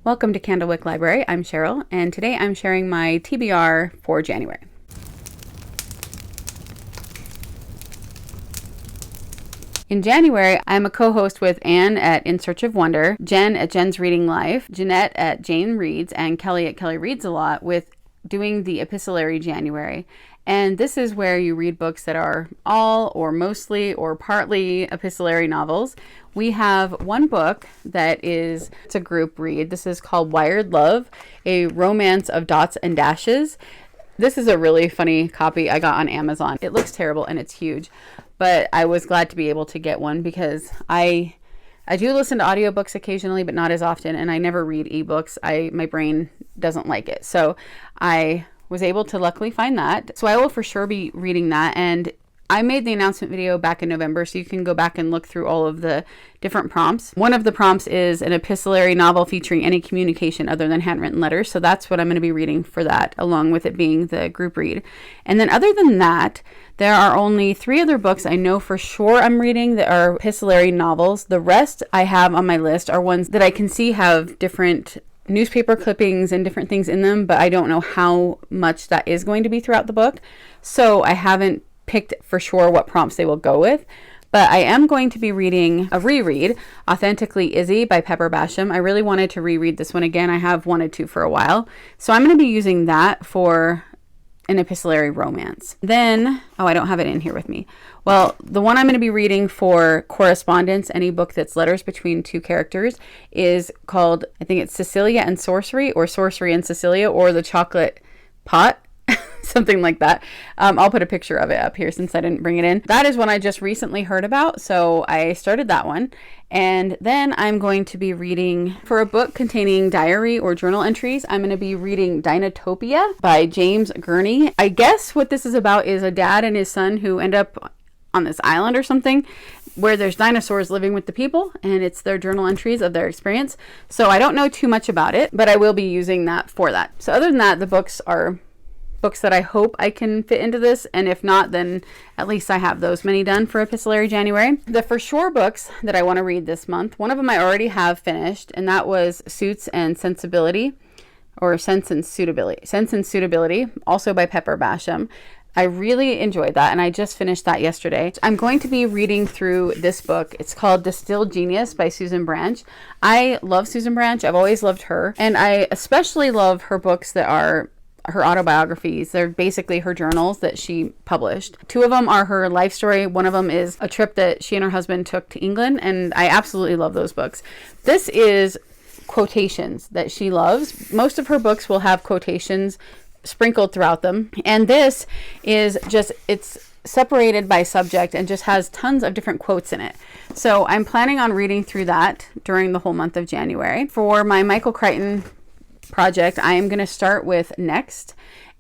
Welcome to Candlewick Library. I'm Cheryl, and today I'm sharing my TBR for January. In January, I'm a co-host with Anne at In Search of Wonder, Jen at Jen's Reading Life, Jeanette at Jane Reads, and Kelly at Kelly Reads a Lot with doing the Epistolary January. And this is where you read books that are all or mostly or partly epistolary novels. We have one book that it's a group read. This is called Wired Love, a romance of dots and dashes. This is a really funny copy I got on Amazon. It looks terrible and it's huge, but I was glad to be able to get one because I do listen to audiobooks occasionally, but not as often, and I never read ebooks. My brain doesn't like it. So I was able to luckily find that. So I will for sure be reading that. And I made the announcement video back in November, so you can go back and look through all of the different prompts. One of the prompts is an epistolary novel featuring any communication other than handwritten letters. So that's what I'm going to be reading for that, along with it being the group read. And then other than that, there are only 3 other books I know for sure I'm reading that are epistolary novels. The rest I have on my list are ones that I can see have different newspaper clippings and different things in them, but I don't know how much that is going to be throughout the book. So I haven't picked for sure what prompts they will go with. But I am going to be reading a reread, Authentically Izzy by Pepper Basham. I really wanted to reread this one again. I have wanted to for a while. So I'm going to be using that for an epistolary romance. Then, I don't have it in here with me. Well, the one I'm going to be reading for correspondence, any book that's letters between 2 characters, is called, I think it's Cecilia and Sorcery, or Sorcery and Cecilia, or The Chocolate Pot. Something like that. I'll put a picture of it up here since I didn't bring it in. That is one I just recently heard about, so I started that one. And then I'm going to be reading, for a book containing diary or journal entries, I'm going to be reading Dinotopia by James Gurney. I guess what this is about is a dad and his son who end up on this island or something where there's dinosaurs living with the people, and it's their journal entries of their experience. So I don't know too much about it, but I will be using that for that. So other than that, the books are books that I hope I can fit into this, and if not, then at least I have those many done for Epistolary January. The for sure books that I want to read this month, one of them I already have finished, and that was Suits and Sensibility, or Sense and Suitability, also by Pepper Basham. I really enjoyed that, and I just finished that yesterday. I'm going to be reading through this book. It's called Distilled Genius by Susan Branch. I love Susan Branch. I've always loved her, and I especially love her books that are her autobiographies. They're basically her journals that she published. 2 of them are her life story. One of them is a trip that she and her husband took to England, and I absolutely love those books. This is quotations that she loves. Most of her books will have quotations sprinkled throughout them, and this is just, it's separated by subject and just has tons of different quotes in it. So I'm planning on reading through that during the whole month of January. For my Michael Crichton project, I am going to start with Next,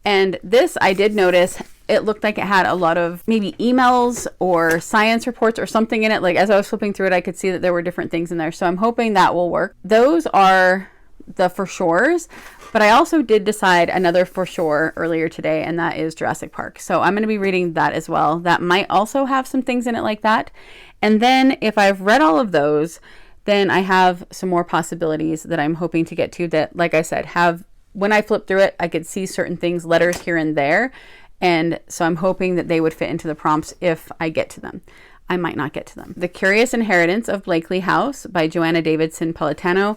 and this I did notice it looked like it had a lot of maybe emails or science reports or something in it. Like as I was flipping through it, I could see that there were different things in there, so I'm hoping that will work. Those are the for sures, but I also did decide another for sure earlier today, and that is Jurassic Park. So I'm going to be reading that as well. That might also have some things in it like that. And then if I've read all of those, then I have some more possibilities that I'm hoping to get to that, like I said, when I flip through it, I could see certain things, letters here and there. And so I'm hoping that they would fit into the prompts if I get to them. I might not get to them. The Curious Inheritance of Blakely House by Joanna Davidson Politano.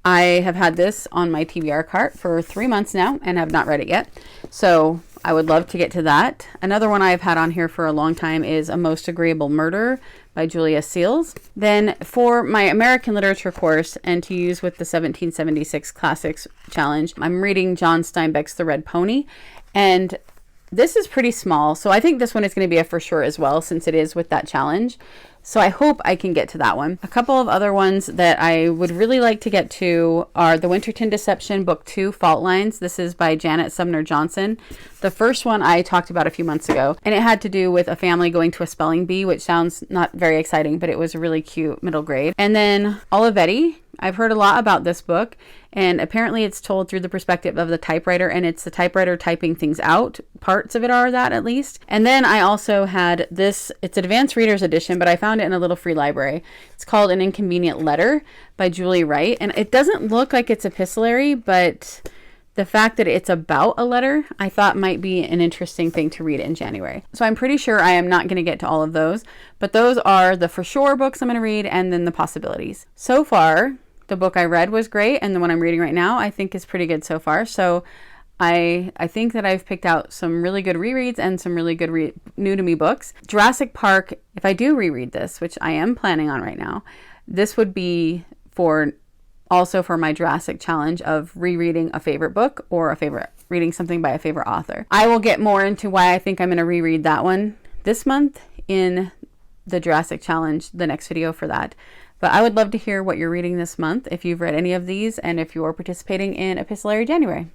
I have had this on my TBR cart for 3 months now and have not read it yet. So I would love to get to that. Another one I've had on here for a long time is A Most Agreeable Murder by Julia Seals. Then for my American literature course, and to use with the 1776 Classics Challenge, I'm reading John Steinbeck's The Red Pony, and this is pretty small, so I think this one is going to be a for sure as well, since it is with that challenge. So I hope I can get to that one. A couple of other ones that I would really like to get to are The Winterton Deception, Book 2, Fault Lines. This is by Janet Sumner Johnson. The first one I talked about a few months ago, and it had to do with a family going to a spelling bee, which sounds not very exciting, but it was a really cute middle grade. And then Olivetti I've heard a lot about this book, and apparently it's told through the perspective of the typewriter, and it's the typewriter typing things out. Parts of it are that, at least. And then I also had this, it's an advanced reader's edition, but I found it in a little free library. It's called An Inconvenient Letter by Julie Wright, and it doesn't look like it's epistolary, but the fact that it's about a letter, I thought might be an interesting thing to read in January. So I'm pretty sure I am not going to get to all of those, but those are the for sure books I'm going to read, and then the possibilities. So far, the book I read was great, and the one I'm reading right now I think is pretty good so far. So I think that I've picked out some really good rereads and some really good new to me books. Jurassic Park, if I do reread this, which I am planning on right now, this would be also for my Jurassic challenge of rereading a favorite book or reading something by a favorite author. I will get more into why I think I'm going to reread that one this month in the Jurassic challenge, the next video for that. But I would love to hear what you're reading this month, if you've read any of these, and if you're participating in Epistolary January.